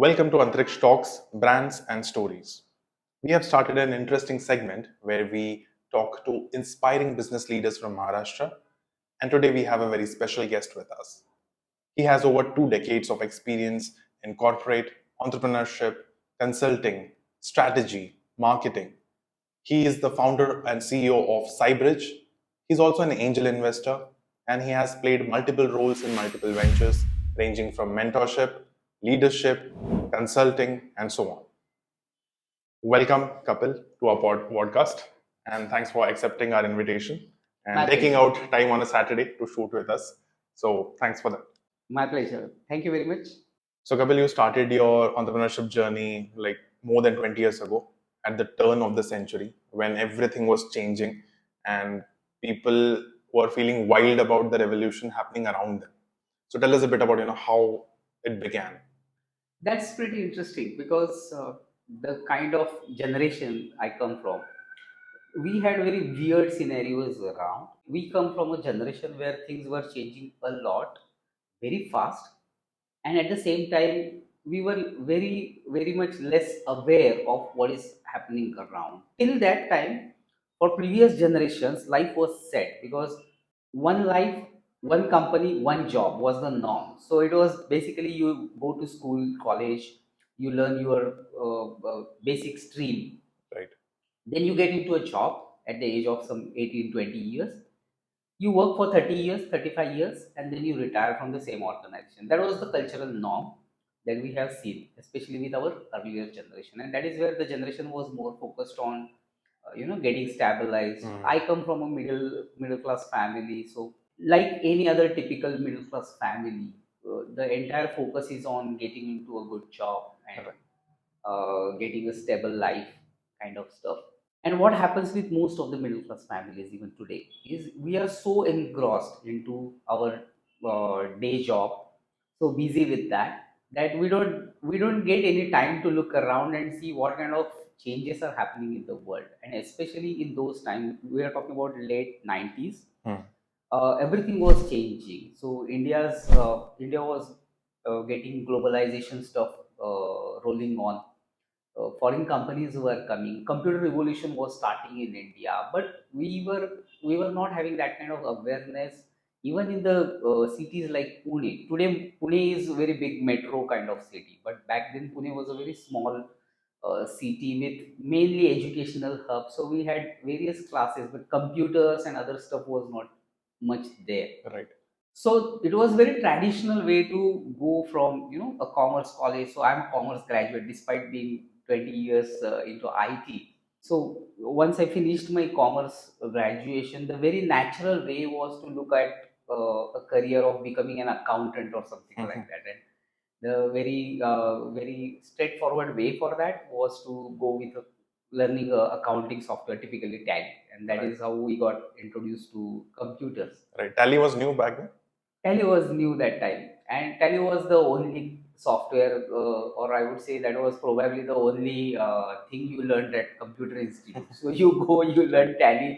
Welcome to Antriksh Talks, Brands and Stories. We have started an interesting segment where we talk to inspiring business leaders from Maharashtra, and today we have a very special guest with us. He has over 2 decades of experience in corporate entrepreneurship, consulting, strategy, marketing. He is the founder and CEO of Cybridge. He's also an angel investor, and he has played multiple roles in multiple ventures, ranging from mentorship, leadership, consulting, and so on. Welcome, Kapil, to our podcast, and thanks for accepting our invitation and My taking pleasure. out time on a Saturday to shoot with us. So, thanks for that. My pleasure. Thank you very much. So, Kapil, you started your entrepreneurship journey like more than 20 years ago at the turn of the century when everything was changing and people were feeling wild about the revolution happening around them. So, tell us a bit about how it began. That's pretty interesting because the kind of generation I come from, we had very weird scenarios around. We come from a generation where things were changing a lot, very fast, and at the same time, we were very much less aware of what is happening around. Till that time, for previous generations, life was set because one life, one company, one job was the norm. So it was basically you go to school, college, you learn your basic stream, Right. then you get into a job at the age of some 18, 20 years. You work for 30 years, 35 years, and then you retire from the same organization. That was the cultural norm that we have seen, especially with our earlier generation. And that is where the generation was more focused on getting stabilized. Mm. I come from a middle class family, so like any other typical middle class family, the entire focus is on getting into a good job and Right. getting a stable life kind of stuff. And what happens with most of the middle class families even today is we are so engrossed into our day job, so busy with that, that we don't get any time to look around and see what kind of changes are happening in the world. And especially in those times, we are talking about late 90s, Mm. everything was changing. So India was getting globalization stuff rolling on. Foreign companies were coming. Computer revolution was starting in India, but we were not having that kind of awareness. Even in the cities like Pune, today Pune is a very big metro kind of city, but back then Pune was a very small city with mainly educational hub. So we had various classes, but computers and other stuff was not much there. Right. So it was very traditional way to go from a commerce college. So I'm a commerce graduate despite being 20 years into IT. So once I finished my commerce graduation, the very natural way was to look at a career of becoming an accountant or something Mhm. like that. And the very straightforward way for that was to go with learning accounting software, typically Tally, and that Right. is how we got introduced to computers. Right. Tally was new back then. Tally was new that time, and Tally was the only software, or I would say that was probably the only thing you learned at Computer Institute. So you go, you learn Tally,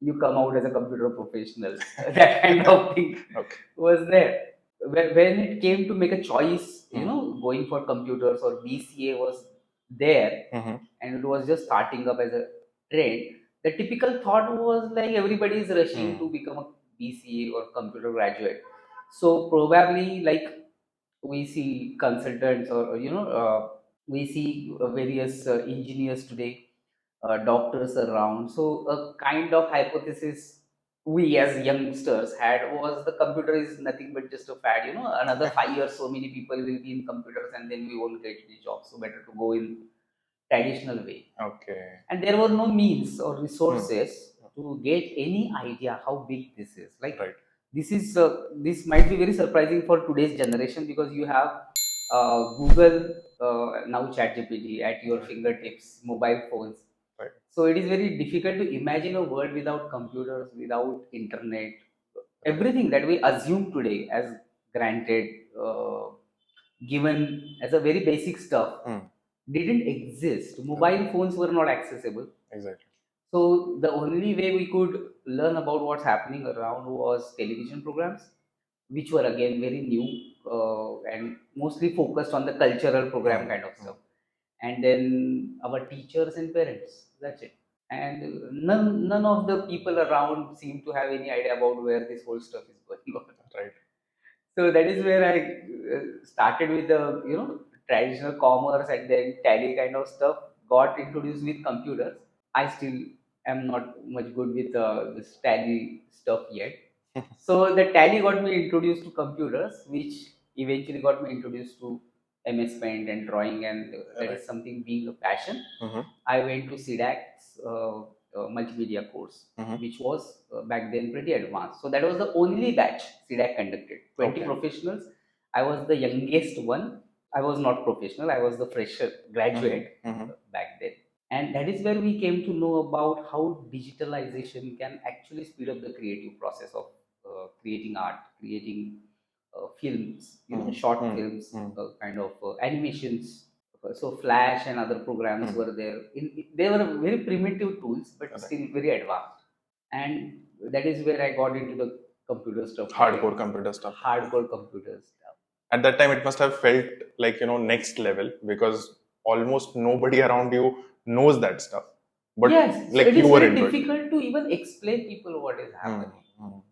you come out as a computer professional. That kind of thing Okay. was there. When it came to make a choice, Mm. going for computers or BCA was there, Mhm. and it was just starting up as a trend. The typical thought was like everybody is rushing Mm. to become a BCA or computer graduate. So probably like we see consultants or we see various engineers today, doctors around. So a kind of hypothesis we as youngsters had was the computer is nothing but just a fad. Another 5 years, so many people will be in computers, and then we won't get any jobs. So better to go in traditional way. Okay. And there were no means or Mm. resources to get any idea how big this is. Like Right. this might be very surprising for today's generation because you have Google, now ChatGPT at your Right. fingertips, mobile phones. Right. So it is very difficult to imagine a world without computers, without internet. Right. Everything that we assume today as granted, given as a very basic stuff, Mm. didn't exist. Right. Mobile phones were not accessible. Exactly. So the only way we could learn about what's happening around was television programs, which were again very new and mostly focused on the cultural program kind of stuff. And then our teachers and parents. That's it. And none of the people around seem to have any idea about where this whole stuff is going on. Right. So that is where I started with the traditional commerce and then tally kind of stuff. Got introduced with computers. I still am not much good with this tally stuff yet. So the tally got me introduced to computers, which eventually got me introduced to MS Paint and drawing, and that Right. is something being a passion. Mhm. I went to CDAC's multimedia course, Mhm. which was back then pretty advanced. So that was the only batch CDAC conducted. 20 Okay. professionals. I was the youngest one. I was not professional. I was the fresher graduate back then. And that is where we came to know about how digitalization can actually speed up the creative process of creating art, creating films, short films, kind of animations. So Flash and other programs were there. They were very primitive tools, but still very advanced. And that is where I got into the computer stuff. Hardcore computer stuff. Hardcore computer stuff. At that time, it must have felt like, next level, because almost nobody around you knows that stuff. But Yes, so like it you is were very into it. difficult to even explain people what is happening. Mm.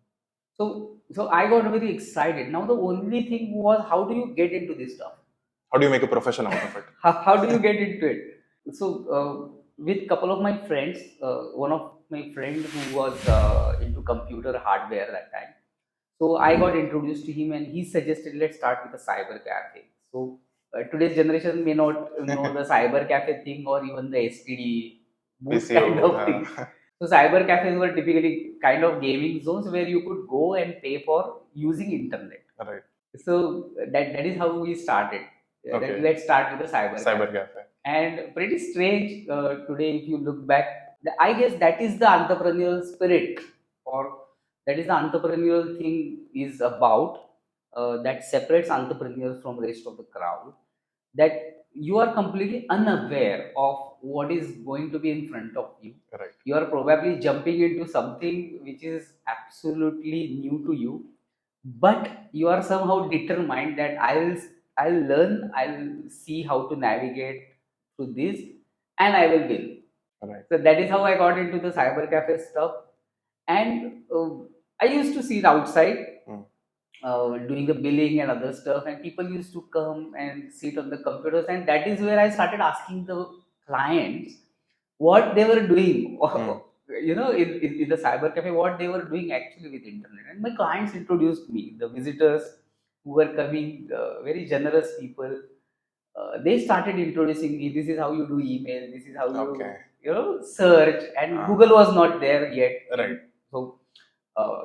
So I got very excited. Now the only thing was, how do you get into this stuff? How do you make a profession out of it? How do you get into it? So with couple of my friends, one of my friend who was into computer hardware that time. So I got introduced to him, and he suggested, let's start with a cyber cafe. So today's generation may not know the cyber cafe thing, or even the STD booth PCO, kind of thing. So cyber cafes were typically kind of gaming zones where you could go and pay for using internet. Right. So that is how we started. Okay. Let's start with the Cyber cafe. And pretty strange today if you look back. I guess that is the entrepreneurial spirit, or that is the entrepreneurial thing is about, that separates entrepreneurs from rest of the crowd. That you are completely unaware of what is going to be in front of you. Right. You are probably jumping into something which is absolutely new to you, but you are somehow determined that I'll learn, I'll see how to navigate through this, and I will win. Right. So that is how I got into the cyber cafe stuff. And I used to sit outside doing the billing and other stuff, and people used to come and sit on the computers, and that is where I started asking the clients what they were doing. In the cyber cafe, what they were doing actually with internet. And my clients introduced me, the visitors who were coming, very generous people. They started introducing me. This is how you do email. This is how you search. And Google was not there yet. Right. So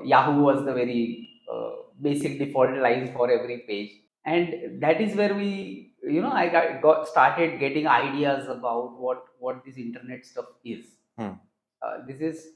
Yahoo was the very basic default line for every page. And that is where I got started getting ideas about what this internet stuff is. This is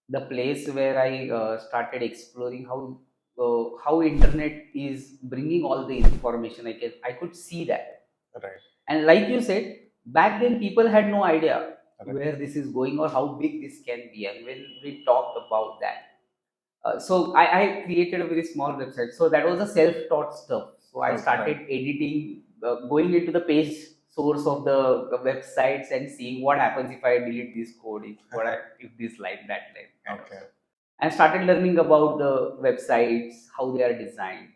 the place where I started exploring how internet is bringing all the information. I could see that. Right. And like you said, back then people had no idea where this is going or how big this can be. And when we talked about that, so I created a very small website. So that was a self-taught stuff. So I started editing, going into the page source of the websites and seeing what happens if I delete this code, if this line, that line. Kind of stuff. And started learning about the websites, how they are designed,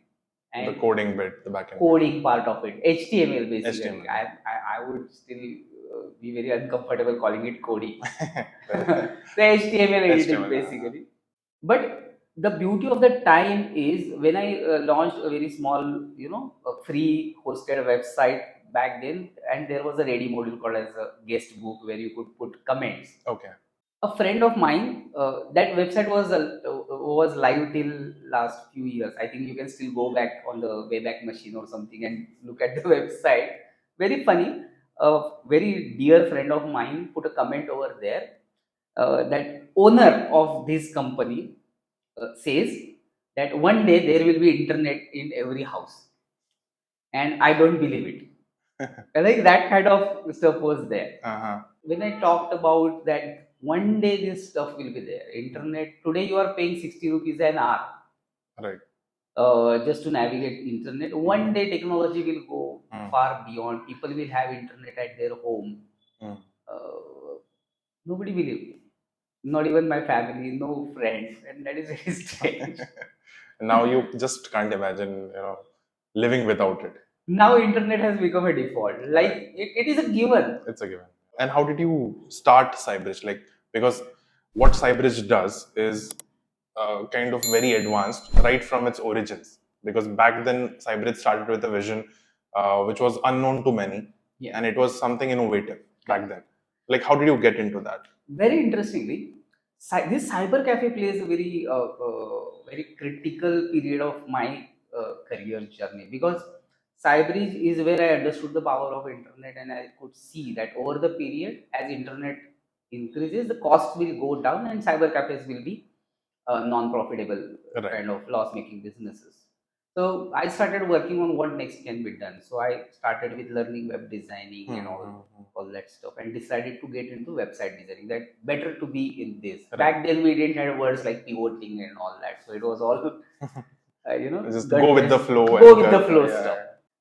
and the coding bit, the backend coding part of it, HTML basically. HTML. I would still be very uncomfortable calling it coding. The HTML editing HTML, basically. But the beauty of the time is when I launched a very small, a free hosted website back then, and there was a ready module called as a guest book where you could put comments. Okay. A friend of mine, that website was live till last few years. I think you can still go back on the Wayback Machine or something and look at the website. Very funny. A very dear friend of mine put a comment over there, that owner of this company says that one day there will be internet in every house, and I don't believe it. Like that kind of stuff was there. When I talked about that one day this stuff will be there, internet, today you are paying 60 rupees an hour. Right. just to navigate internet. One day technology will go far beyond. People will have internet at their home. Uh, Nobody will, not even my family, no friends, and that is very strange. Now you just can't imagine, living without it. Now internet has become a default. Like Right. it is a given. It's a given. And how did you start Cybridge? Like, because what Cybridge does is kind of very advanced right from its origins. Because back then, Cybridge started with a vision which was unknown to many, Yeah. and it was something innovative back then. Like, how did you get into that? Very interestingly, this cyber cafe plays a very critical period of my career journey, because Cybridge is where I understood the power of internet, and I could see that over the period, as internet increases, the cost will go down, and cyber cafes will be non-profitable Right. kind of loss-making businesses. So I started working on what next can be done. So I started with learning web designing and all that stuff, and decided to get into website designing. That better to be in this. Right. Back then we didn't have words like pivoting and all that, so it was all Just gut go with the based, flow. go and with the gut- flow yeah, stuff.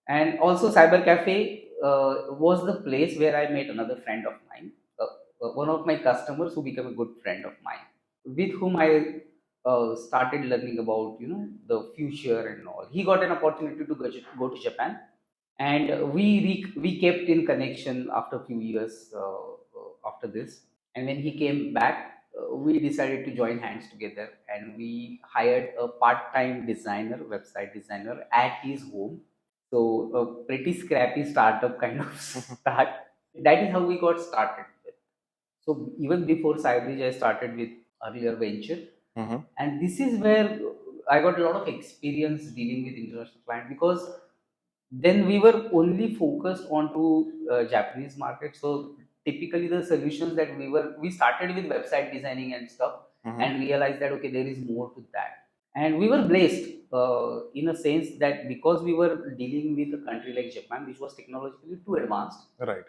And also Cyber Cafe was the place where I met another friend of mine, one of my customers who became a good friend of mine, with whom I started learning about the future and all. He got an opportunity to go to Japan, and we kept in connection after a few years after this. And when he came back, we decided to join hands together, and we hired a part-time designer, website designer, at his home. So a pretty scrappy startup kind of start. That is how we got started. So even before Cybridge, I started with earlier venture, and this is where I got a lot of experience dealing with international clients, because then we were only focused onto Japanese market. So typically the solutions that we started with website designing and stuff, and realized that okay, there is more to that. And we were blessed in a sense that because we were dealing with a country like Japan, which was technologically too advanced, Right.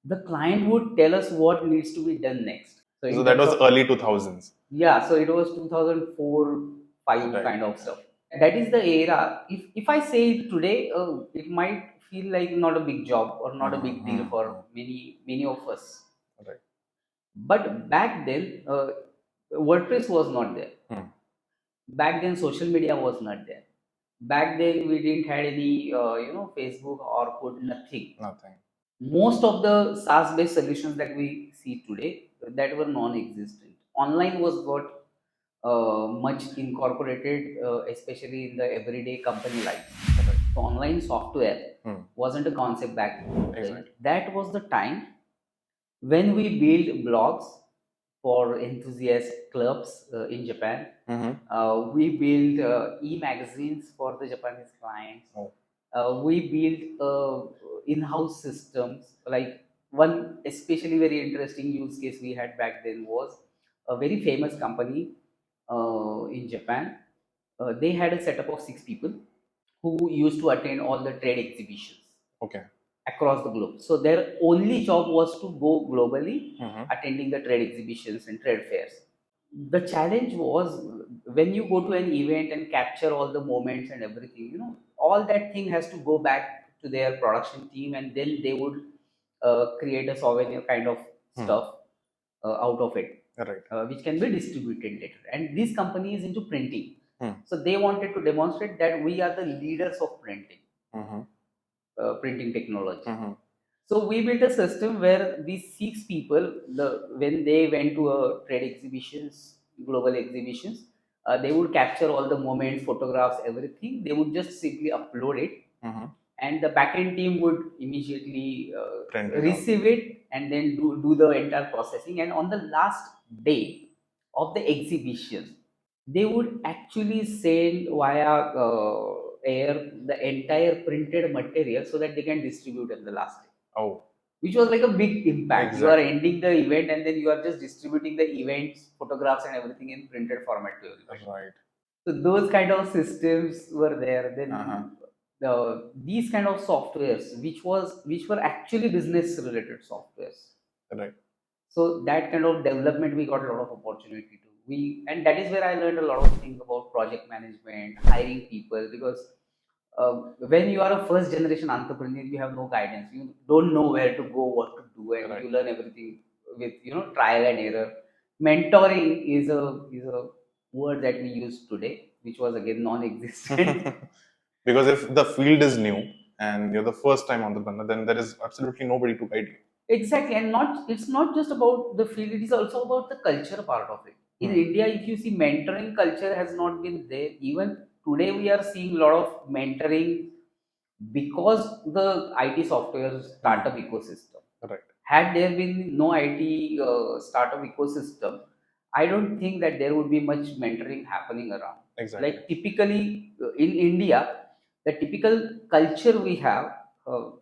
the client would tell us what needs to be done next. So So in that terms was of, early 2000s. yeah, so it was 2004, 5 Right. kind of stuff. That is the era. If I say it today, it might feel like not a big job or not a big deal for many of us. Right. But back then, WordPress was not there. Back then, social media was not there. Back then, we didn't had any Facebook or Orkut, nothing. Nothing. Most of the SaaS based solutions that we see today, that were non-existent. Online was what much incorporated, especially in the everyday company life. So online software wasn't a concept back then. Exactly. That was the time when we built blogs for enthusiast clubs in Japan. We built e-magazines for the Japanese clients. We built in-house systems. Like one especially very interesting use case we had back then was a very famous company in Japan. They had a setup of 6 people who used to attend all the trade exhibitions. Okay. Across the globe. So their only job was to go globally, attending the trade exhibitions and trade fairs. The challenge was when you go to an event and capture all the moments and everything, all that thing has to go back to their production team, and then they would create a souvenir kind of stuff out of it, Right. which can be distributed later. And this company is into printing. So they wanted to demonstrate that we are the leaders of printing, printing technology. So we built a system where these 6 people, when they went to trade exhibitions, global exhibitions, they would capture all the moments, photographs, everything. They would just simply upload it, and the backend team would immediately Print it out. receive it and then do the entire processing. And on the last day of the exhibition, they would actually send via air the entire printed material so that they can distribute in the last day. Oh. Which was like a big impact. You are Exactly. ending the event and then you are just distributing the events, photographs, and everything in printed format to everybody. Right. So those kind of systems were there. Then these kind of softwares, which were actually business related softwares. Right. So that kind of development, we got a lot of opportunity to And that is where I learned a lot of things about project management, hiring people, because when you are a first generation entrepreneur, you have no guidance. You don't know where to go, what to do, and Right. you learn everything with trial and error. Mentoring is a word that we use today, which was again non-existent. Because if the field is new and you're the first time entrepreneur, then there is absolutely nobody to guide you. Exactly, and it's not just about the field; it is also about the culture part of it. In Hmm. India, if you see, mentoring culture has not been there. Even today, we are seeing a lot of mentoring because the IT software startup ecosystem. Right. Had there been no IT startup ecosystem, I don't think that there would be much mentoring happening around. Exactly. Like typically in India, the typical culture we have,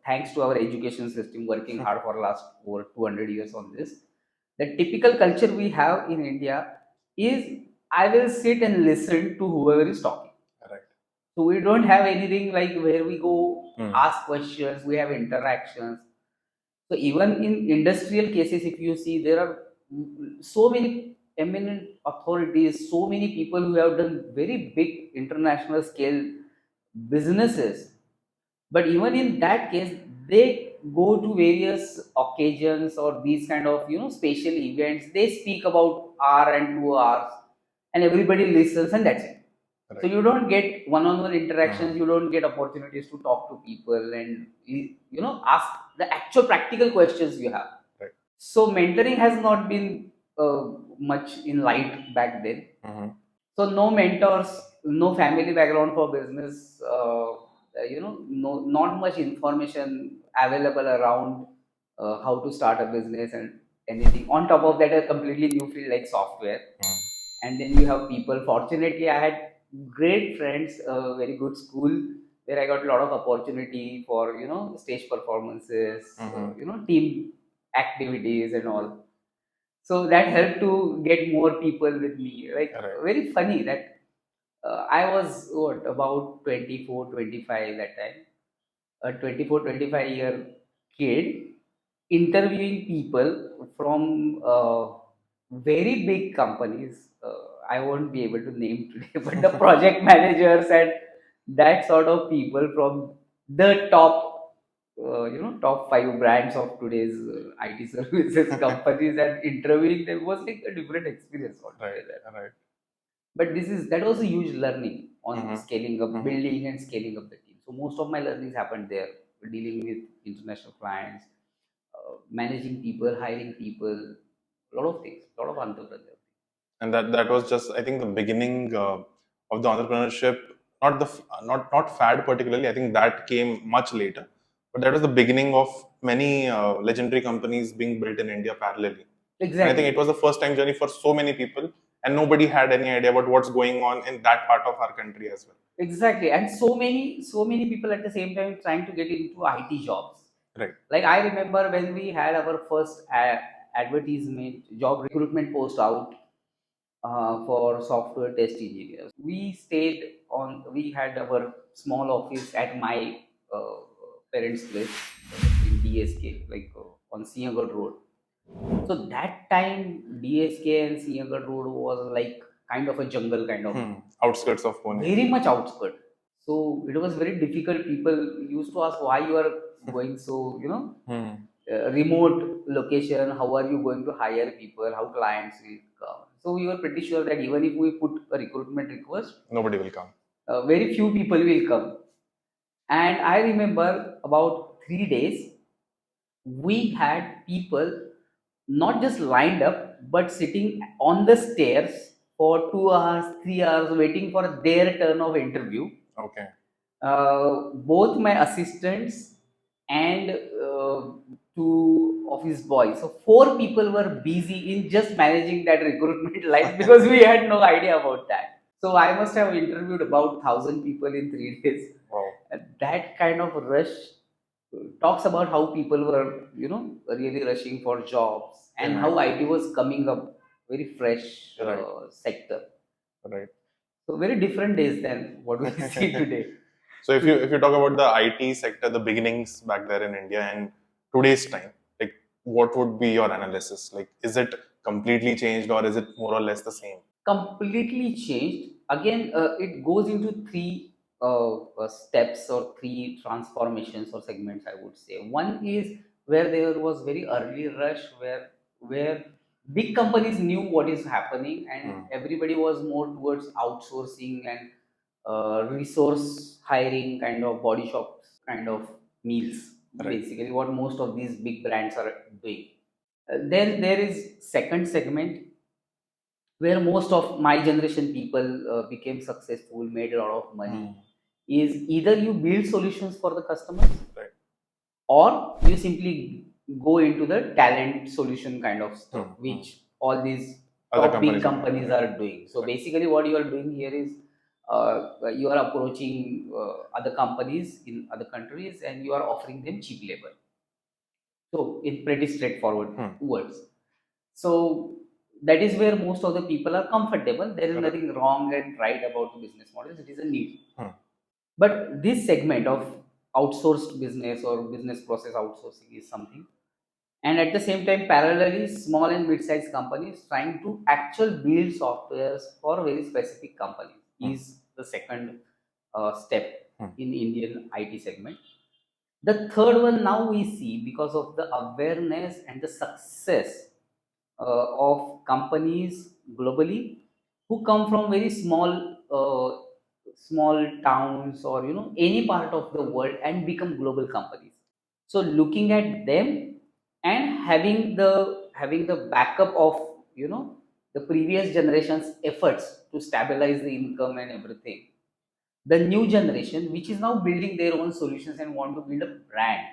thanks to our education system working hard for last over 200 years on this, the typical culture we have in India is I will sit and listen to whoever is talking. Right. So we don't have anything like where we go Hmm. ask questions, we have interactions. So even in industrial cases, if you see, there are so many eminent authorities, so many people who have done very big international scale businesses. But even in that case, they go to various occasions or these kind of special events. They speak about hour and 2 hours, and everybody listens, and that's it. So Right. you don't get one-on-one interactions. Mhm. You don't get opportunities to talk to people and ask the actual practical questions you have. Right. So mentoring has not been much in light back then. Mhm. So no mentors, no family background for business. No, not much information available around how to start a business and anything. On top of that, a completely new field like software, Mhm. and then you have people. Fortunately, I had great friends, a very good school where I got a lot of opportunity for stage performances, Mhm. team activities and all. So that helped to get more people with me. Like Right. very funny that I was what about 24, 25 that time, a 24, 25-year kid interviewing people from very big companies. I won't be able to name today, but the project managers and that sort of people from the top 5 brands of today's IT services companies, and interviewing them was like a different experience Right. altogether. Right. But that was a huge learning on Mhm. scaling up, Mhm. building and scaling up the team. So most of my learnings happened there, dealing with international clients, managing people, hiring people, a lot of things, a lot of entrepreneurship. And that was just, I think, the beginning of the entrepreneurship. Not the not fad particularly. I think that came much later, but that was the beginning of many legendary companies being built in India parallelly. And I think it Exactly, was the first time journey for so many people, and nobody had any idea about what's going on in that part of our country as well. exactly, and so many people at the same time trying to get into IT jobs. Right. Like I remember when we had our first advertisement job recruitment post out for software test engineers. We had our small office at my uh, parents' place in DSK, like on Sinhagad Road. So that time, DSK and Sinhagad Road was like kind of a jungle kind of, Outskirts of Pune. very much outskirt. So it was very difficult. People used to ask why you are going so, Hmm. remote location. How are you going to hire people? How clients will come? So we were pretty sure that even if we put a recruitment request, Nobody will come. very few people will come. And I remember about 3 days, we had people not just lined up, but sitting on the stairs for 2 hours, 3 hours, waiting for their turn of interview. Okay. Both my assistants and two office boys. So four people were busy in just managing that recruitment line because we had no idea about that. So I must have interviewed about 1,000 people in 3 days. Wow. And that kind of rush talks about how people were, really rushing for jobs and how Imagine. IT was coming up very fresh Right. sector. Right. So very different days than what we see today. So if you talk about the IT sector, the beginnings back there in India and today's time, like what would be your analysis? Like, is it completely changed or is it more or less the same? completely changed. Again, it goes into three steps or three transformations or segments, I would say. One is where there was very early rush, where big companies knew what is happening, and everybody was more towards outsourcing and resource hiring, kind of body shops, kind of meals. Right. Basically, what most of these big brands are doing. Then there is second segment where most of my generation people became successful, made a lot of money, is either you build solutions for the customers, Right. or you simply go into the talent solution kind of stuff, which all these Other top big companies are doing, companies right. are doing. So Right. basically, what you are doing here is you are approaching other companies in other countries and you are offering them cheap labor. So in pretty straightforward words. So that is where most of the people are comfortable. There is Correct. nothing wrong and right about the business models. It is a need. But But this segment of outsourced business or business process outsourcing is something. And at the same time, parallelly, small and mid-sized companies trying to actual build softwares for very specific companies is the second step in Indian IT segment. The third one now we see, because of the awareness and the success of companies globally who come from very small towns, or any part of the world, and become global companies. So looking at them and having the backup of the previous generation's efforts to stabilize the income and everything, the new generation which is now building their own solutions and want to build a brand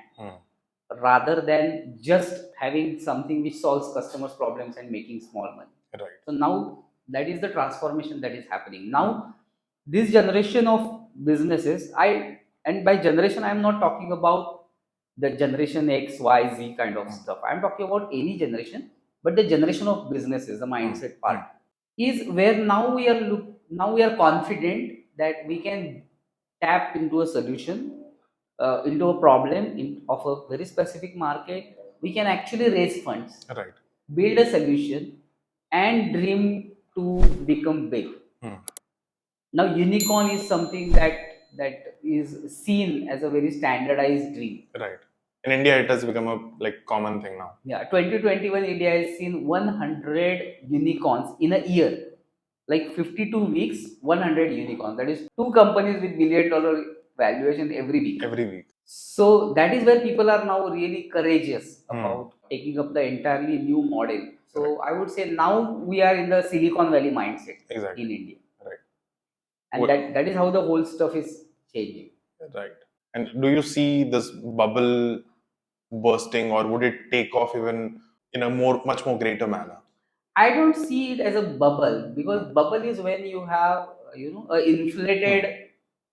rather than just having something which solves customers problems and making small money. Right. So now that is the transformation that is happening now. This generation of businesses, and by generation I am not talking about the generation X, Y, Z kind of stuff. I'm talking about any generation, but the generation of businesses, the mindset part, is where now we are confident that we can tap into a solution, into a problem of a very specific market. We can actually raise funds, Right. build a solution, and dream to become big. Now, unicorn is something that is seen as a very standardized dream. Right. In India, it has become a common thing now. Yeah, 2021 India has seen 100 unicorns in a year. Like 52 weeks, 100 unicorns. That is two companies with $1 billion valuation every week. Every week. So that is where people are now really courageous about taking up the entirely new model. So I would say now we are in the Silicon Valley mindset Exactly. in India. Right. And that is how the whole stuff is changing. Right. And do you see this bubble bursting, or would it take off even in a much more greater manner? I don't see it as a bubble, because bubble is when you have a inflated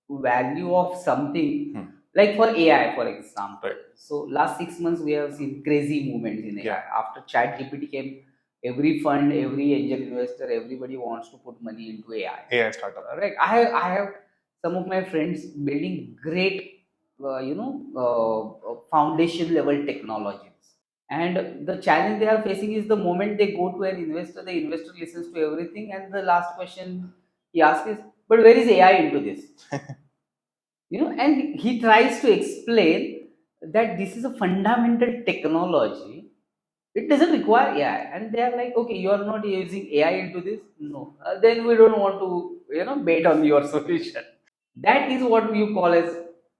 value of something, like for AI, for example. Right. So last 6 months we have seen crazy movements in AI. Yeah. After ChatGPT came, every fund, every angel investor, everybody wants to put money into AI. AI startup. Right. I have some of my friends building great, foundation level technologies. And the challenge they are facing is the moment they go to an investor, the investor listens to everything, and the last question he asks is, "But where is AI into this?" And he tries to explain that this is a fundamental technology. It doesn't require AI, and they are like, "Okay, you are not using AI into this. No, then we don't want to, bet on your solution." That is what you call as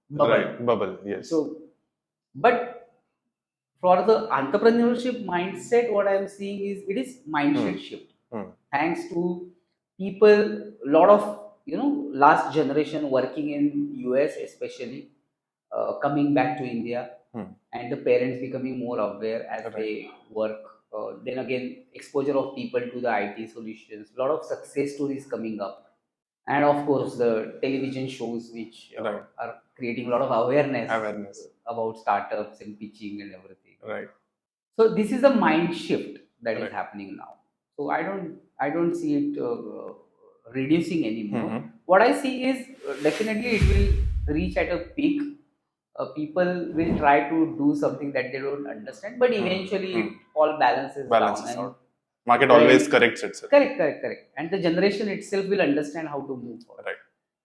bubble. Right. Bubble. Yes. So, but for the entrepreneurship mindset, what I'm seeing is it is mindset shift. Thanks to people, a lot of last generation working in US especially, coming back to India, and the parents becoming more aware as they work. Then again, exposure of people to the IT solutions, a lot of success stories coming up, and of course the television shows which are creating a lot of awareness about startups and pitching and everything. Right. So this is a mind shift that is happening now. So I don't see it reducing anymore. What I see is, definitely it will reach at a peak. People will try to do something that they don't understand, but eventually it all balances down, and out. Market Trend. always corrects itself. Correct. And the generation itself will understand how to move forward. Right.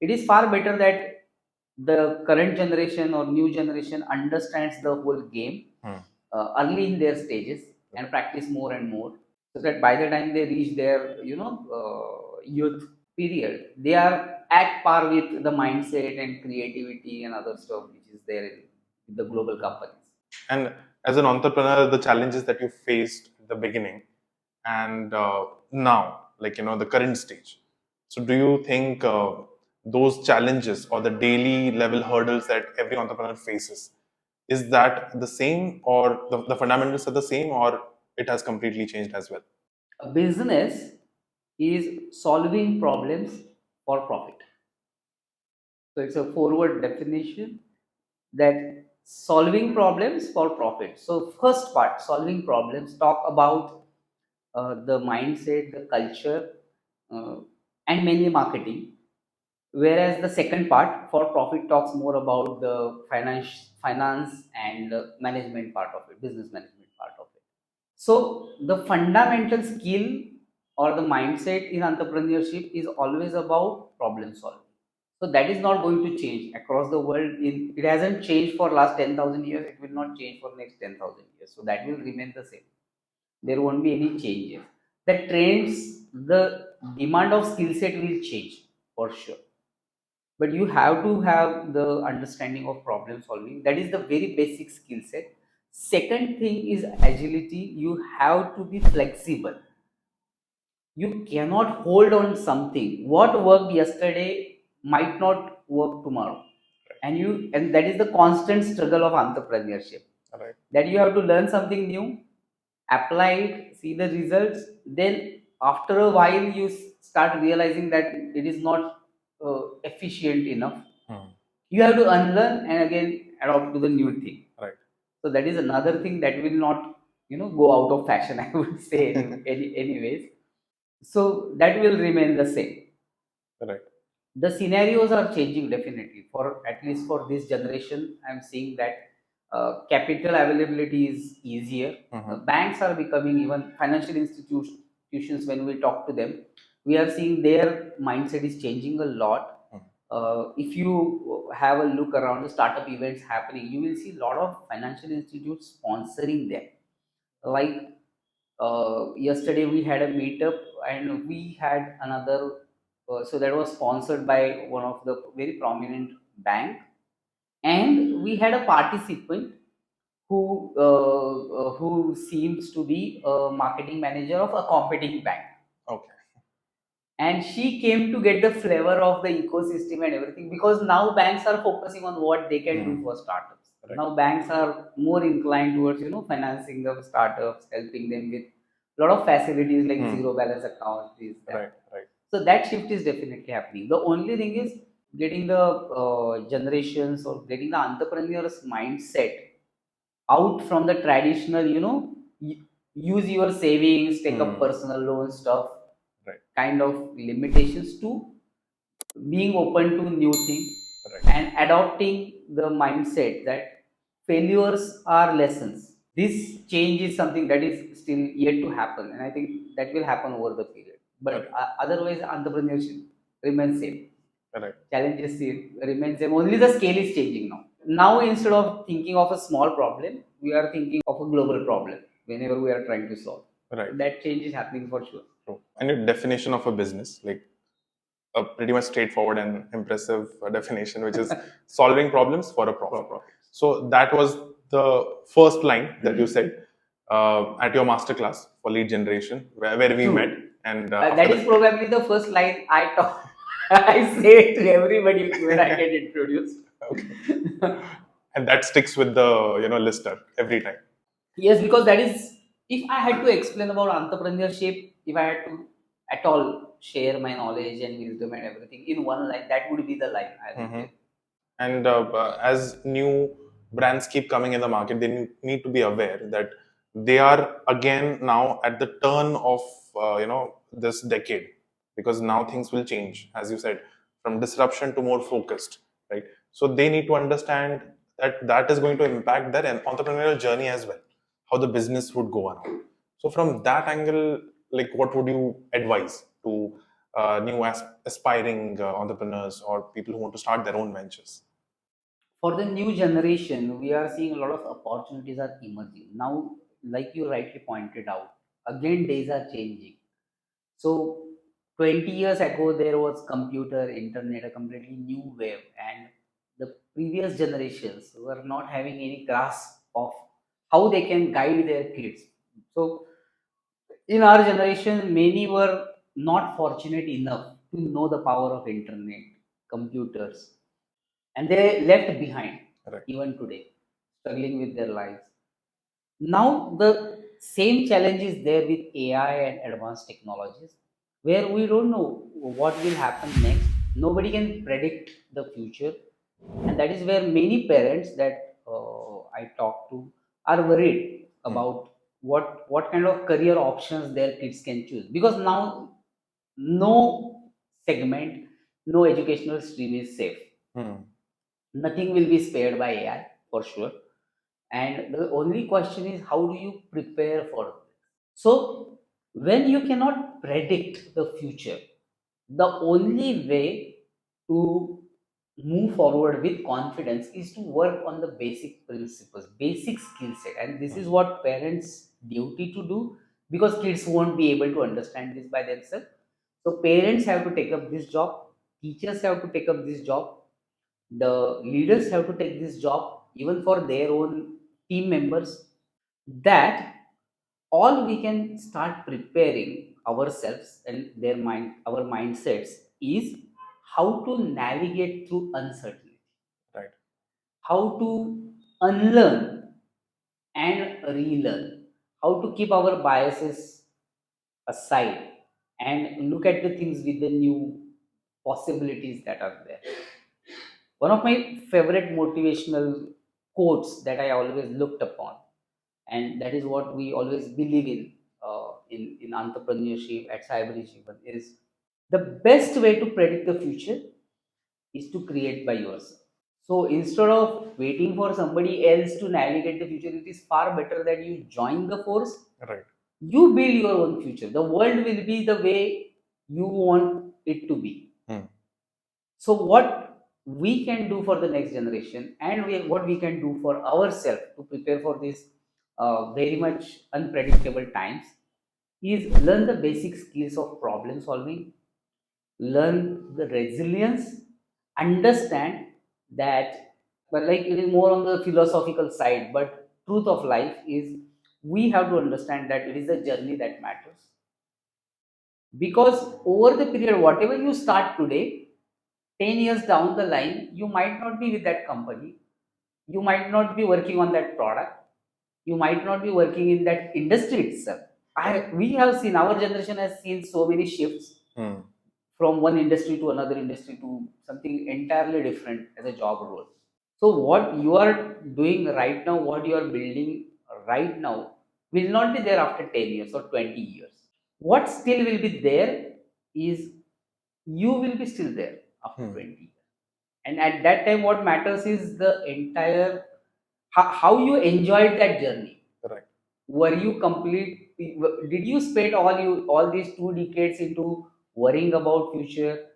It is far better that the current generation or new generation understands the whole game early in their stages and practice more and more, so that by the time they reach their youth period, they are at par with the mindset and creativity and other stuff which is there in the global companies. And as an entrepreneur, the challenges that you faced at the beginning and now, like the current stage. So, do you think those challenges or the daily level hurdles that every entrepreneur faces, is that the same, or the fundamentals are the same, or it has completely changed as well? A business is solving problems for profit. So it's a forward definition that solving problems for profit. So first part, solving problems, talk about the mindset, the culture, uh, and mainly marketing. Whereas the second part, for profit, talks more about the finance and management part of it, business management part of it. So the fundamental skill or the mindset in entrepreneurship is always about problem solving. So that is not going to change across the world. It hasn't changed for last 10,000 years. It will not change for next 10,000 years. So that will remain the same. There won't be any changes. The trends, the demand of skill set will change for sure. But you have to have the understanding of problem solving. That is the very basic skill set. Second thing is agility. You have to be flexible. You cannot hold on something. What worked yesterday might not work tomorrow. And that is the constant struggle of entrepreneurship. Right. That you have to learn something new, apply it, see the results. Then after a while, you start realizing that it is not efficient enough. You have to unlearn and again adopt to the new thing. Right. So that is another thing that will not go out of fashion. I would say anyways. So that will remain the same. Right. The scenarios are changing definitely. For at least for this generation, I'm seeing that capital availability is easier. Banks are becoming, even financial institutions, when we talk to them, we are seeing their mindset is changing a lot. If you have a look around the startup events happening, you will see a lot of financial institutes sponsoring them. Like yesterday we had a meetup and we had another, so that was sponsored by one of the very prominent bank, and we had a participant who seems to be a marketing manager of a competing bank. Okay. And she came to get the flavor of the ecosystem and everything, because now banks are focusing on what they can do for startups. Right. Now banks are more inclined towards financing the startups, helping them with a lot of facilities like zero balance accounts, this, that. Right. So that shift is definitely happening. The only thing is getting the generations or getting the entrepreneurs mindset out from the traditional, use your savings, take up personal loan stuff, Right. kind of limitations, to being open to new things. Right. And adopting the mindset that failures are lessons. This change is something that is still yet to happen, and I think that will happen over the period. But otherwise, entrepreneurship remains same. Right. Challenges remain same. Only the scale is changing now. Now, instead of thinking of a small problem, we are thinking of a global problem whenever we are trying to solve. Right. That change is happening for sure. True. And your definition of a business, like a pretty much straightforward and impressive definition, which is solving problems for a profit. So that was the first line that you said at your masterclass for lead generation, where we met. And that is probably the first line I talk. I say it to everybody when I get introduced. Okay. And that sticks with the listener every time. Yes, because that is, if I had to explain about entrepreneurship, if I had to at all share my knowledge and wisdom and everything in one line, that would be the line I would say. And as new brands keep coming in the market, they need to be aware that they are again now at the turn of this decade, because now things will change, as you said, from disruption to more focused, right? So they need to understand that that is going to impact their entrepreneurial journey as well, how the business would go around. So from that angle, like what would you advise to new aspiring entrepreneurs or people who want to start their own ventures? For the new generation, we are seeing a lot of opportunities are emerging now. Like you rightly pointed out, again days are changing. So 20 years ago there was computer, internet, a completely new wave, and the previous generations were not having any grasp of how they can guide their kids. So in our generation, many were not fortunate enough to know the power of internet, computers, and they left behind Right. even today, struggling with their lives. Now the same challenge is there with AI and advanced technologies, where we don't know what will happen next. Nobody can predict the future, and that is where many parents that I talk to are worried Hmm. about what kind of career options their kids can choose, because now no segment, no educational stream is safe. Hmm. Nothing will be spared by AI for sure. And the only question is, how do you prepare for it? So, when you cannot predict the future, the only way to move forward with confidence is to work on the basic principles, basic skill set. And this is Hmm. what parents' duty to do, because kids won't be able to understand this by themselves. So, parents have to take up this job, teachers have to take up this job, the leaders have to take this job, even for their own team members, that all we can start preparing ourselves and their mind, our mindsets, is how to navigate through uncertainty, Right. how to unlearn and relearn, how to keep our biases aside and look at the things with the new possibilities that are there. One of my favorite motivational quotes that I always looked upon, and that is what we always believe in entrepreneurship at Cybridge even, is the best way to predict the future is to create by yourself. So instead of waiting for somebody else to navigate the future, it is far better that you join the force. Right. You build your own future. The world will be the way you want it to be. Hmm. So what we can do for the next generation, and what we can do for ourselves to prepare for this very much unpredictable times, is learn the basic skills of problem solving, learn the resilience, understand that, but like it is more on the philosophical side, but truth of life is we have to understand that it is the journey that matters. Because over the period, whatever you start today, 10 years down the line, you might not be with that company, you might not be working on that product, you might not be working in that industry itself. We have seen, our generation has seen so many shifts Hmm. from one industry to another industry to something entirely different as a job role. So what you are doing right now, what you are building right now, will not be there after 10 years or 20 years. What still will be there is you will be still there after Hmm. 20 years. And at that time, what matters is the entire, how you enjoyed that journey. Right. Were you complete, did you spend all these 2 decades into worrying about future,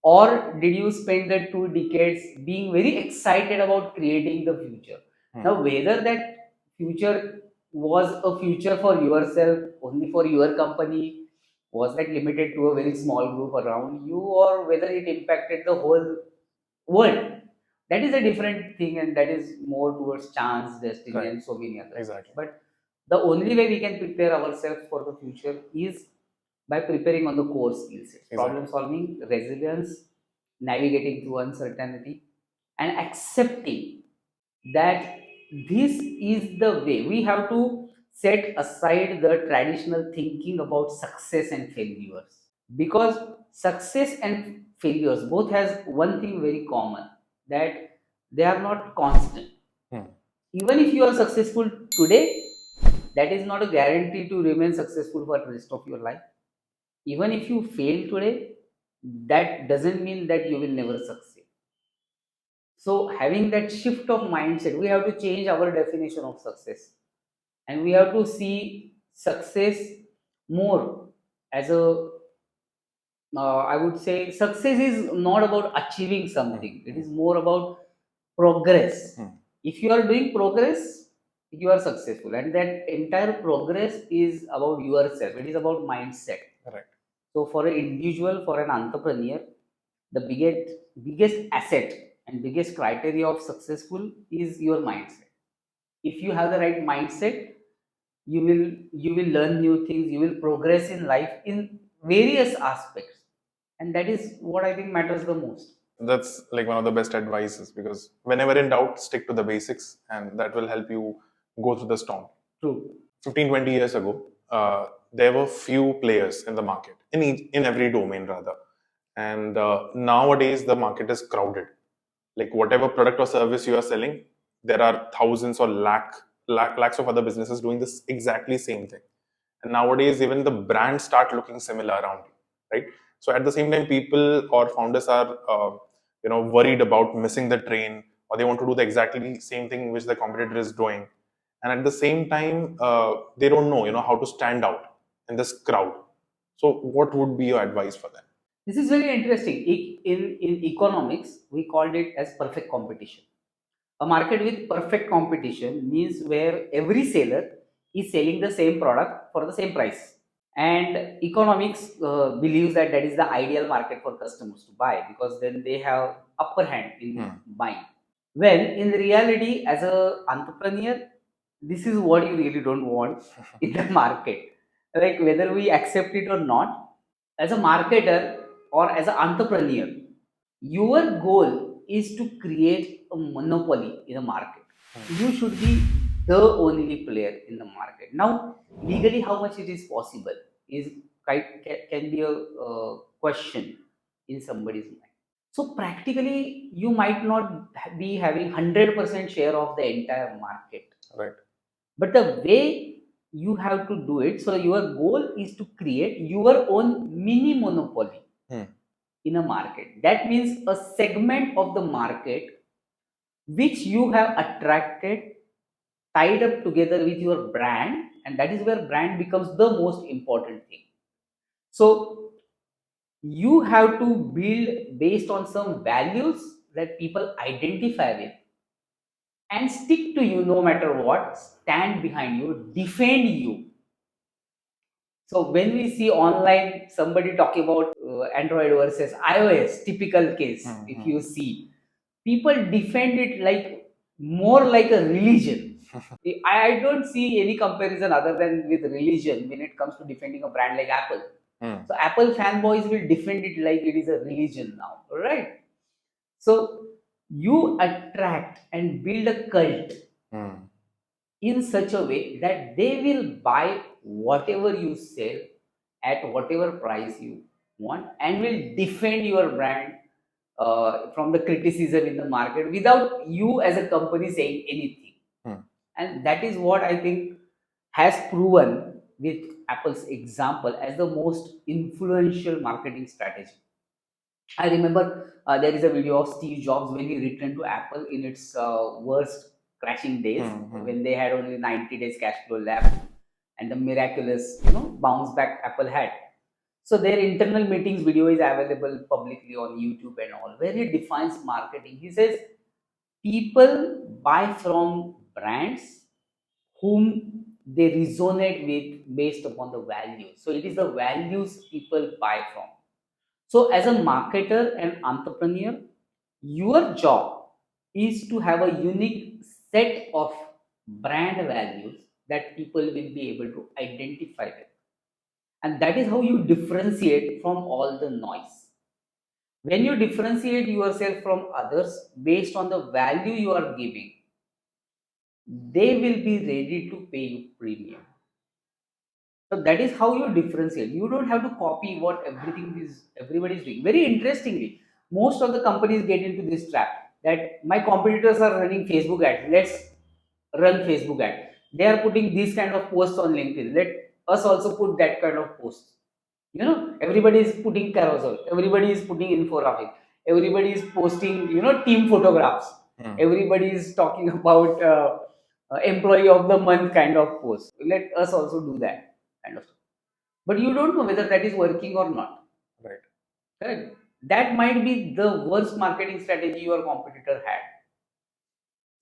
or did you spend the 2 decades being very excited about creating the future? Hmm. Now, whether that future was a future for yourself, only for your company, was that limited to a very small group around you, or whether it impacted the whole world, that is a different thing, and that is more towards chance, destiny, Right. and so many other things. Exactly. But the only way we can prepare ourselves for the future is by preparing on the core skill sets: problem Exactly. solving, resilience, navigating through uncertainty, and accepting that this is the way. We have to set aside the traditional thinking about success and failures, because success and failures both has one thing very common, that they are not constant. Hmm. Even if you are successful today, that is not a guarantee to remain successful for the rest of your life. Even if you fail today, that doesn't mean that you will never succeed. So having that shift of mindset, we have to change our definition of success, and we have to see success more. as a I would say success is not about achieving something. It is more about progress. If you are doing progress, you are successful, and that entire progress is about yourself. It is about mindset. Right. So for an individual, for an entrepreneur, the biggest asset and biggest criteria of successful is your mindset. If you have the right mindset, you will learn new things, you will progress in life in various aspects, and that is what I think matters the most. That's like one of the best advices, because whenever in doubt, stick to the basics, and that will help you go through the storm. True. 15, 20 years ago, there were few players in the market, in every domain rather. And nowadays, the market is crowded. Like whatever product or service you are selling, there are thousands or lakhs of other businesses doing this exactly same thing. And nowadays, even the brands start looking similar around you, right? So at the same time, people or founders are worried about missing the train, or they want to do the exactly same thing which the competitor is doing. And at the same time, they don't know how to stand out in this crowd. So what would be your advice for them? This is very interesting. In economics, we called it as perfect competition. A market with perfect competition means where every seller is selling the same product for the same price. And economics believes that that is the ideal market for customers to buy, because then they have upper hand in buying. When in reality, as a entrepreneur, this is what you really don't want in the market. Like whether we accept it or not, as a marketer or as an entrepreneur, your goal is to create a monopoly in the market. You should be the only player in the market. Now, legally, how much it is possible is can be a question in somebody's mind. So practically, you might not be having 100% share of the entire market. Right. But the way you have to do it, so your goal is to create your own mini monopoly in a market. That means a segment of the market which you have attracted, tied up together with your brand, and that is where brand becomes the most important thing. So you have to build based on some values that people identify with, and stick to you no matter what, stand behind you, defend you. So when we see online somebody talking about Android versus iOS, typical case, if you see, people defend it like more like a religion. I don't see any comparison other than with religion when it comes to defending a brand like Apple. So Apple fanboys will defend it like it is a religion now, right? So you attract and build a cult in such a way that they will buy whatever you sell at whatever price you want, and will defend your brand from the criticism in the market without you as a company saying anything. And that is what I think has proven with Apple's example as the most influential marketing strategy. I remember there is a video of Steve Jobs when he returned to Apple in its worst crashing days, when they had only 90 days cash flow left, and the miraculous bounce back Apple had. So their internal meetings video is available publicly on YouTube and all, where he defines marketing. He says people buy from brands whom they resonate with based upon the values. So it is the values people buy from. So, as a marketer and entrepreneur, your job is to have a unique set of brand values that people will be able to identify with. And that is how you differentiate from all the noise. When you differentiate yourself from others based on the value you are giving, they will be ready to pay you premium. So that is how you differentiate. You don't have to copy what everybody is doing. Very interestingly, most of the companies get into this trap that my competitors are running Facebook ads. Let's run Facebook ad. They are putting these kind of posts on LinkedIn. Let us also put that kind of posts. Everybody is putting carousel. Everybody is putting infographic. Everybody is posting, team photographs. Everybody is talking about employee of the month kind of post. Let us also do that kind of. but you don't know whether that is working or not. Right. Correct? That might be the worst marketing strategy your competitor had.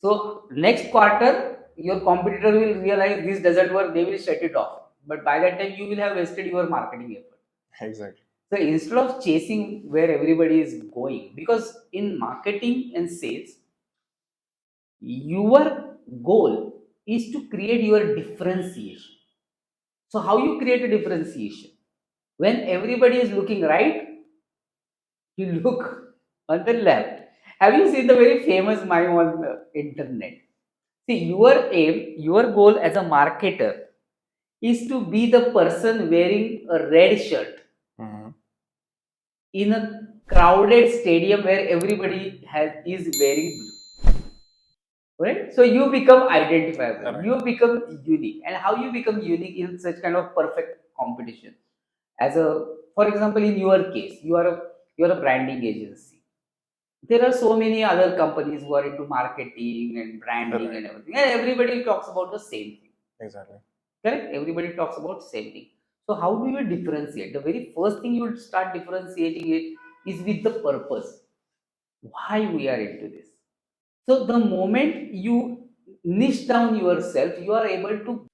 So next quarter, your competitor will realize this doesn't work, they will shut it off. But by that time, you will have wasted your marketing effort. Exactly. So instead of chasing where everybody is going, because in marketing and sales, your goal is to create your differentiation. So how you create a differentiation? When everybody is looking right, you look on the left. Have you seen the very famous mime on the internet? See, your aim, your goal as a marketer is to be the person wearing a red shirt Mm-hmm. in a crowded stadium where everybody is wearing blue. Right? So you become identifiable, Correct. you become unique. And how you become unique in such kind of perfect competition? As a, for example, in your case, you're a branding agency. There are so many other companies who are into marketing and branding and Correct. everything, and everybody talks about the same thing. Exactly. Correct? Everybody talks about same thing. So how do you differentiate? The very first thing you will start differentiating it is with the purpose. Why we are into this. So the moment you niche down yourself, you are able to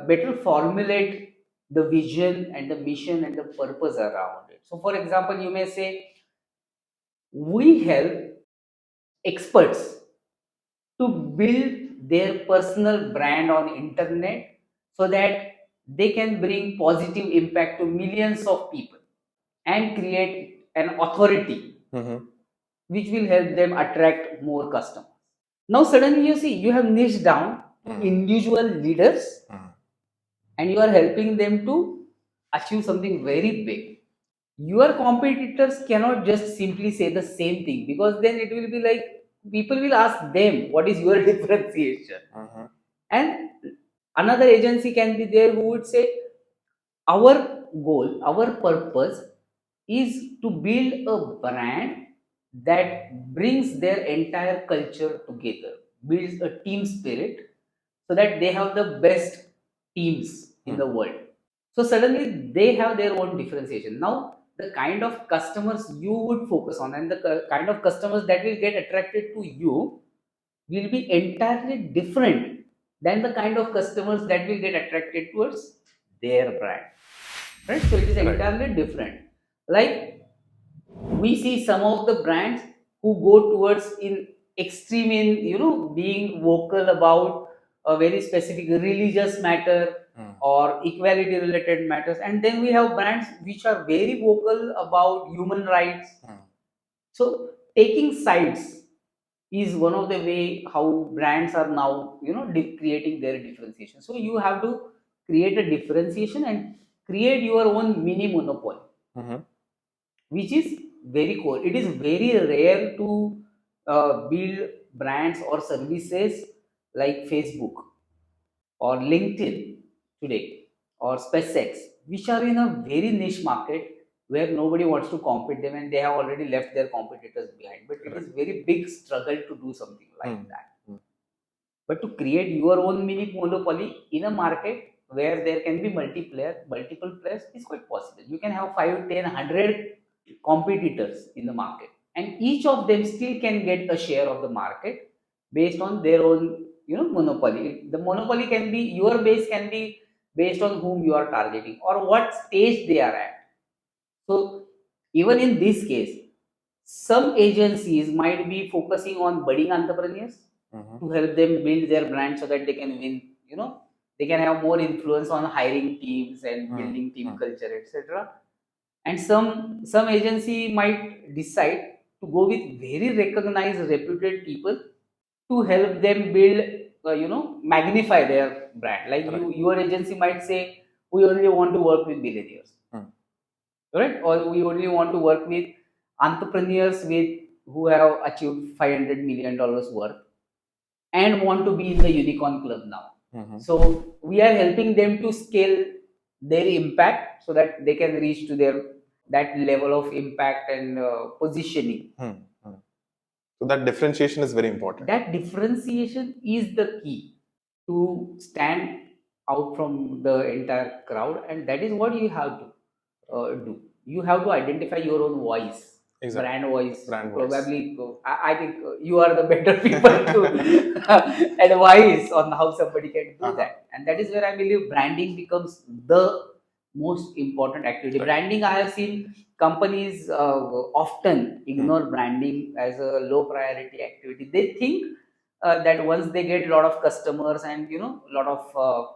better formulate the vision and the mission and the purpose around it. So for example, you may say, we help experts to build their personal brand on internet so that they can bring positive impact to millions of people and create an authority Mm-hmm. which will help them attract more customers. Now suddenly you see you have niched down to Mm-hmm. individual leaders Mm-hmm. and you are helping them to achieve something very big. Your competitors cannot just simply say the same thing, because then it will be like people will ask them what is your differentiation. Mm-hmm. And another agency can be there who would say, our goal, our purpose is to build a brand that brings their entire culture together, builds a team spirit so that they have the best teams in the world. So suddenly they have their own differentiation. Now the kind of customers you would focus on and the kind of customers that will get attracted to you will be entirely different than the kind of customers that will get attracted towards their brand. Right? So it is Right. entirely different. Like we see some of the brands who go towards in extreme in being vocal about a very specific religious matter Mm. or equality related matters, and then we have brands which are very vocal about human rights. Mm. So taking sides is one of the way how brands are now creating their differentiation. So you have to create a differentiation and create your own mini monopoly, Mm-hmm. which is very core. It is very rare to build brands or services like Facebook or LinkedIn today or SpaceX, which are in a very niche market where nobody wants to compete them and they have already left their competitors behind. But it is Correct. very big struggle to do something like Mm. that. Mm. But to create your own mini monopoly in a market where there can be multiple players is quite possible. You can have 5, 10, 100 competitors in the market, and each of them still can get a share of the market based on their own monopoly. The monopoly can be, your base can be based on whom you are targeting or what stage they are at. So even in this case, some agencies might be focusing on budding entrepreneurs Mm-hmm. to help them build their brand so that they can win, they can have more influence on hiring teams and Mm. building team Mm. culture, etc. And some agency might decide to go with very recognized reputed people to help them build, magnify their brand. Like Correct. your agency might say, we only want to work with billionaires, Mm. right? Or we only want to work with entrepreneurs with who have achieved $500 million worth and want to be in the unicorn club now. Mm-hmm. So we are helping them to scale their impact so that they can reach to their that level of impact and positioning. Mm. Mm. So that differentiation is very important. That differentiation is the key to stand out from the entire crowd, and that is what you have to do. You have to identify your own voice, Exactly. brand voice. Brand voice. Probably, I think you are the better people to advise on how somebody can do that. And that is where I believe branding becomes the most important activity. Right. Branding, I have seen companies often ignore branding as a low priority activity. They think that once they get a lot of customers and a lot of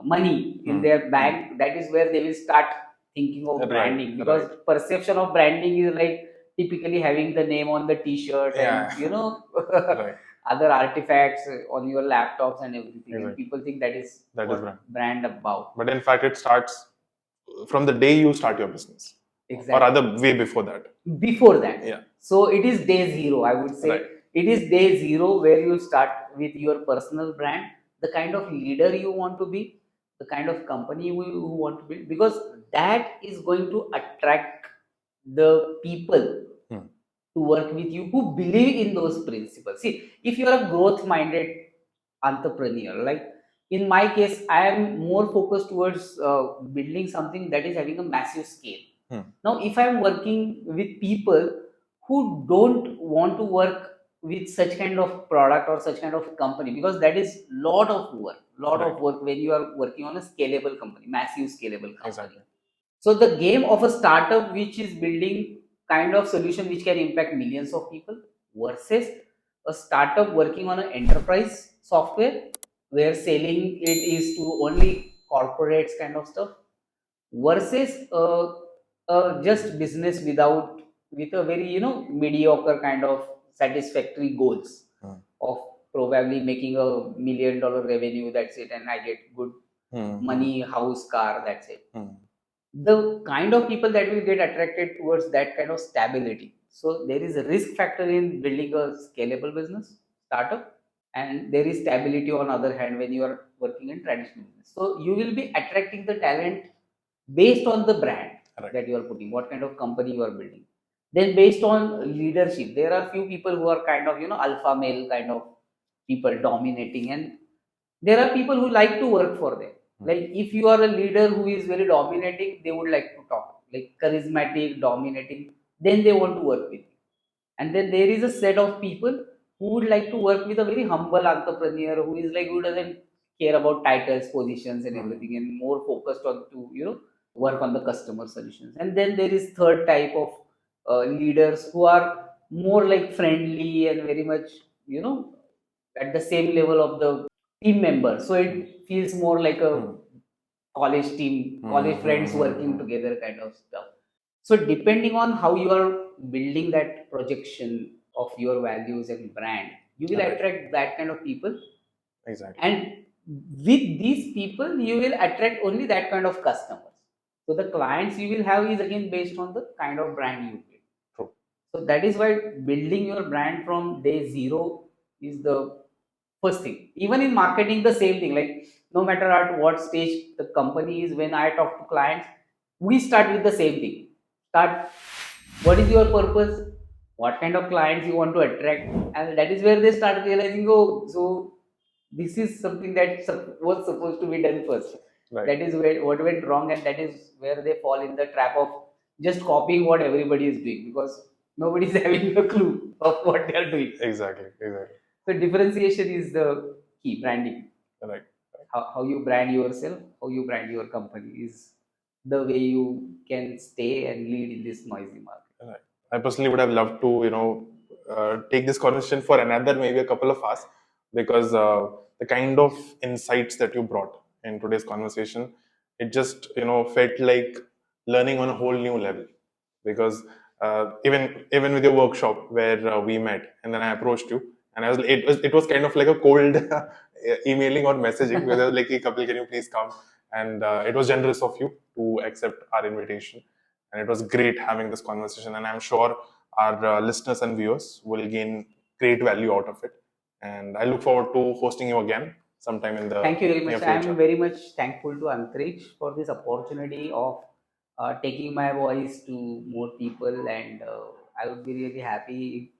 money in their bank, that is where they will start thinking of branding, because perception of branding is like typically having the name on the t-shirt and Right. other artifacts on your laptops and everything, and Exactly. people think that is That is what brand about. But in fact, it starts from the day you start your business, or Exactly. rather, way before that. Before that. Yeah. So it is day zero, I would say. Right. It is day zero where you start with your personal brand, the kind of leader you want to be, the kind of company you want to build, because that is going to attract the people to work with you who believe in those principles. See, if you are a growth minded entrepreneur, like in my case, I am more focused towards building something that is having a massive scale. Now, if I am working with people who don't want to work with such kind of product or such kind of company, because that is lot of work when you are working on a scalable company, massive scalable company. Exactly. So the game of a startup which is building kind of solution which can impact millions of people, versus a startup working on an enterprise software where selling it is to only corporates kind of stuff, versus just business with a very mediocre kind of satisfactory goals of probably making $1 million revenue, that's it, and I get good money, house, car, that's it. The kind of people that will get attracted towards that kind of stability. So there is a risk factor in building a scalable business startup, and there is stability on other hand when you are working in traditional business. So you will be attracting the talent based on the brand that you are putting, what kind of company you are building. Then based on leadership, there are few people who are kind of alpha male kind of people dominating, and there are people who like to work for them. Like if you are a leader who is very dominating, they would like to talk, like charismatic, dominating, then they want to work with you. And then there is a set of people who would like to work with a very humble entrepreneur who is like, who doesn't care about titles, positions and everything, and more focused on to work on the customer solutions. And then there is third type of leaders who are more like friendly and very much at the same level of the team member. So it feels more like a college team, college friends working together kind of stuff. So depending on how you are building that projection of your values and brand, you will attract that kind of people. Exactly. And with these people, you will attract only that kind of customers. So the clients you will have is again based on the kind of brand you build. True. So that is why building your brand from day zero is the first thing. Even in marketing, the same thing. Like no matter at what stage the company is, when I talk to clients, we start with the same thing. Start, what is your purpose? What kind of clients you want to attract? And that is where they start realizing, oh, so this is something that was supposed to be done first. Right. That is where what went wrong, and that is where they fall in the trap of just copying what everybody is doing, because nobody is having a clue of what they are doing. Exactly. So differentiation is the key. Branding, Right. how you brand yourself, how you brand your company is the way you can stay and lead in this noisy market. Right. I personally would have loved to, take this conversation for another maybe a couple of hours, because the kind of insights that you brought in today's conversation, it just felt like learning on a whole new level. Because even with your workshop where we met, and then I approached you, and it was kind of like a cold emailing or messaging, where I was like, "Hey, Kapil, can you please come?" And it was generous of you to accept our invitation, and it was great having this conversation. And I'm sure our listeners and viewers will gain great value out of it. And I look forward to hosting you again sometime in the Thank you very near much. I future. am very much thankful to Antriksh for this opportunity of taking my voice to more people, and I would be really happy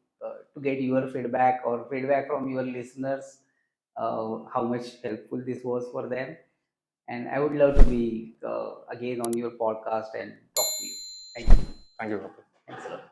to get your feedback or feedback from your listeners, how much helpful this was for them. And I would love to be again on your podcast and talk to you. Thank you. Thank you, Kapil. Thanks a lot.